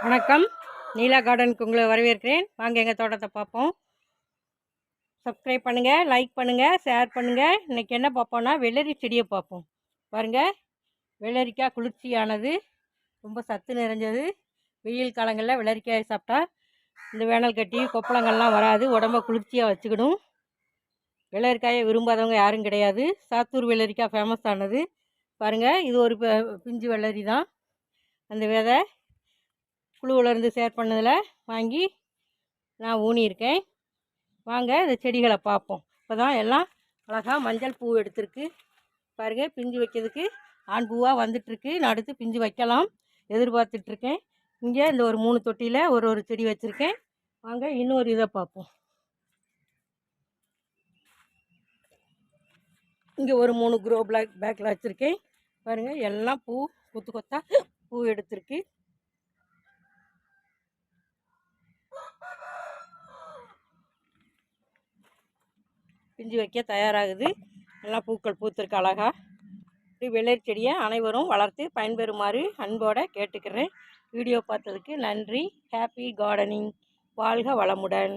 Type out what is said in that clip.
வணக்கம். நீலா கார்டனுக்கு உங்களை வரவேற்கிறேன். வாங்க எங்கள் தோட்டத்தை பார்ப்போம். சப்ஸ்கிரைப் பண்ணுங்கள், லைக் பண்ணுங்கள், ஷேர் பண்ணுங்கள். இன்றைக்கி என்ன பார்ப்போம்னா வெள்ளரி செடியை பார்ப்போம். பாருங்கள், வெள்ளரிக்காய் குளிர்ச்சியானது, ரொம்ப சத்து நிறைஞ்சது. வெயில் காலங்களில் வெள்ளரிக்காய் சாப்பிட்டா இந்த வேனல் கட்டி கொப்பளங்கள்லாம் வராது, உடம்ப குளிர்ச்சியாக வச்சுக்கிடும். வெள்ளரிக்காயை விரும்பாதவங்க யாரும் கிடையாது. சாத்தூர் வெள்ளரிக்காய் ஃபேமஸ் ஆனது. பாருங்கள், இது ஒரு பிஞ்சு வெள்ளரி தான். அந்த விதை குழுவிலேருந்து ஷேர் பண்ணதில் வாங்கி நான் ஊனியிருக்கேன். வாங்க இந்த செடிகளை பார்ப்போம். இப்போ தான் எல்லாம் அழகாக மஞ்சள் பூ எடுத்துருக்கு. பாருங்கள், பிஞ்சு வைக்கிறதுக்கு ஆண் பூவாக வந்துட்டுருக்கு. நான் அடுத்து பிஞ்சு வைக்கலாம் எதிர்பார்த்துட்ருக்கேன். இங்கே இந்த ஒரு 3 தொட்டியில் ஒரு செடி வச்சுருக்கேன். வாங்க இன்னொரு இதை பார்ப்போம். இங்கே ஒரு 3 க்ரோ பேக்கில் வச்சுருக்கேன். பாருங்கள், எல்லாம் பூ கொத்து கொத்தாக பூ எடுத்துருக்கு. பிஞ்சு வைக்க தயாராகுது. நல்லா பூக்கள் பூத்திருக்கு அழகா. வெள்ளரி செடியை அனைவரும் வளர்த்து பயன்பெறுமாறு அன்போடு கேட்டுக்கிறேன். வீடியோ பார்த்ததுக்கு நன்றி. Happy gardening. வாழ்க வளமுடன்.